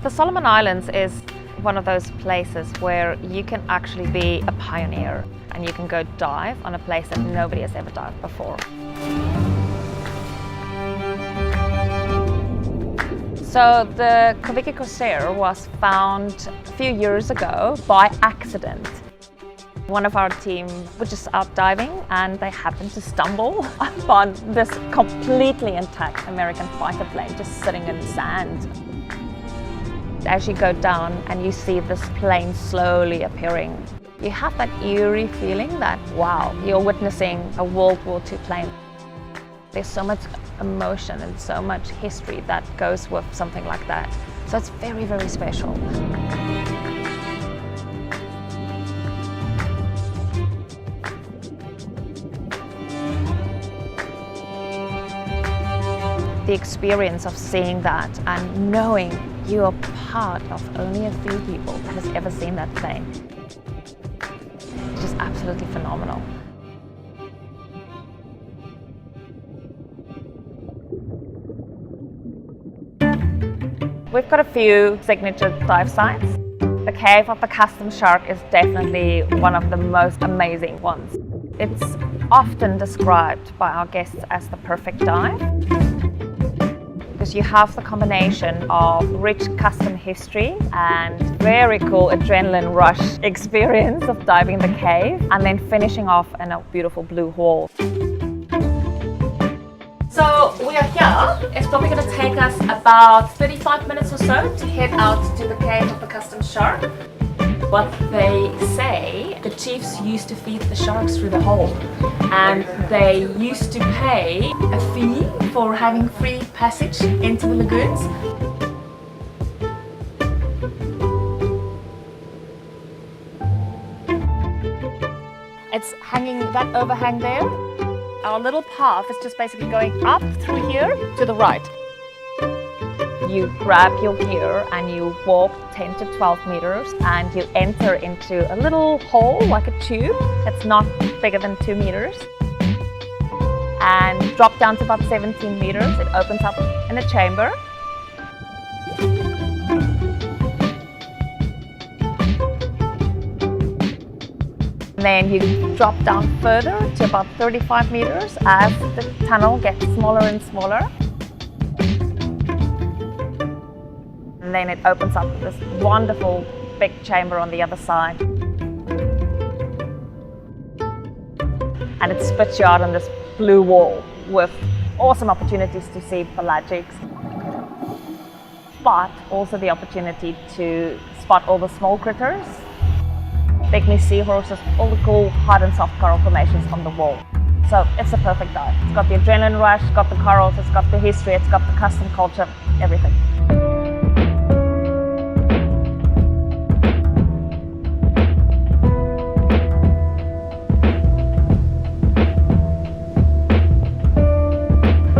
The Solomon Islands is one of those places where you can actually be a pioneer and you can go dive on a place that nobody has ever dived before. So the Kawiki Corsair was found a few years ago by accident. One of our team was just out diving and they happened to stumble upon this completely intact American fighter plane just sitting in sand. As you go down and you see this plane slowly appearing, you have that eerie feeling that, wow, you're witnessing a World War II plane. There's so much emotion and so much history that goes with something like that. So it's very, very special. The experience of seeing that and knowing you are part of only a few people that has ever seen that plane, it's just absolutely phenomenal. We've got a few signature dive sites. The cave of the custom shark is definitely one of the most amazing ones. It's often described by our guests as the perfect dive, because you have the combination of rich custom history and very cool adrenaline rush experience of diving the cave and then finishing off in a beautiful blue hole. So we are here. It's probably going to take us about 35 minutes or so to head out to the cave of the custom shark. What they say, the chiefs used to feed the sharks through the hole, and they used to pay a fee for having free passage into the lagoons. It's hanging, that overhang there. Our little path is just basically going up through here to the right. You grab your gear and you walk 10 to 12 meters and you enter into a little hole, like a tube, that's not bigger than 2 meters. And drop down to about 17 meters. It opens up in a chamber. And then you drop down further to about 35 meters as the tunnel gets smaller and smaller. And then it opens up this wonderful big chamber on the other side. And it spits you out on this blue wall with awesome opportunities to see pelagics, but also the opportunity to spot all the small critters, pygmy seahorses, all the cool hard and soft coral formations on the wall. So it's a perfect dive. It's got the adrenaline rush, it's got the corals, it's got the history, it's got the custom culture, everything.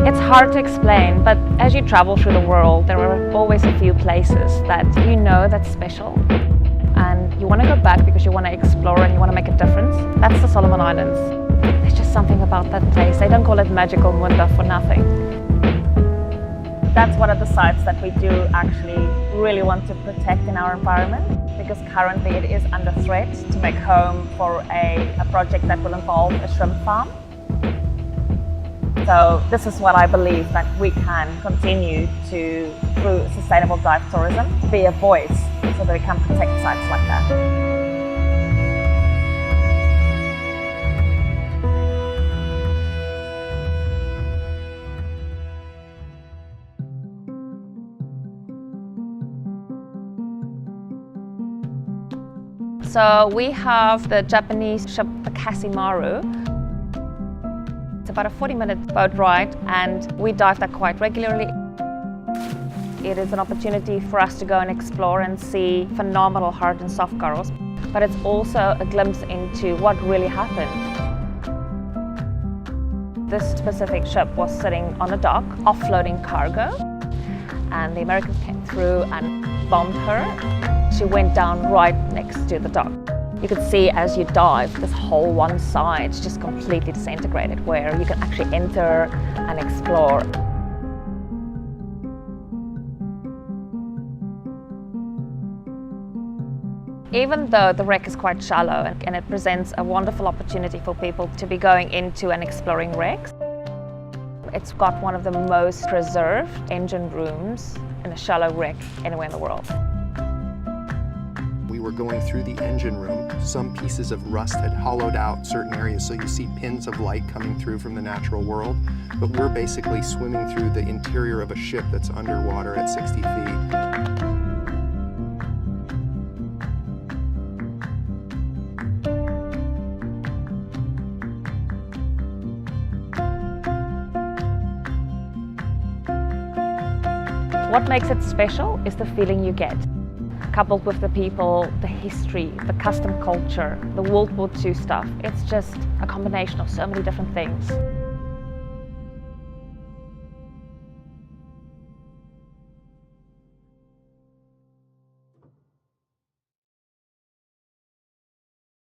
It's hard to explain, but as you travel through the world, there are always a few places that you know that's special. And you want to go back because you want to explore and you want to make a difference. That's the Solomon Islands. There's just something about that place. They don't call it magical Munda for nothing. That's one of the sites that we do actually really want to protect in our environment, because currently it is under threat to make home for a project that will involve a shrimp farm. So this is what I believe that we can continue to, through sustainable dive tourism, be a voice so that we can protect sites like that. So we have the Japanese ship, the Kasimaru. It's about a 40-minute boat ride and we dive that quite regularly. It is an opportunity for us to go and explore and see phenomenal hard and soft corals, but it's also a glimpse into what really happened. This specific ship was sitting on a dock, offloading cargo, and the Americans came through and bombed her. She went down right next to the dock. You could see as you dive, this whole one side just completely disintegrated, where you can actually enter and explore. Even though the wreck is quite shallow and it presents a wonderful opportunity for people to be going into and exploring wrecks, it's got one of the most preserved engine rooms in a shallow wreck anywhere in the world. We were going through the engine room. Some pieces of rust had hollowed out certain areas, so you see pins of light coming through from the natural world. But we're basically swimming through the interior of a ship that's underwater at 60 feet. What makes it special is the feeling you get, coupled with the people, the history, the custom culture, the World War II stuff. It's just a combination of so many different things.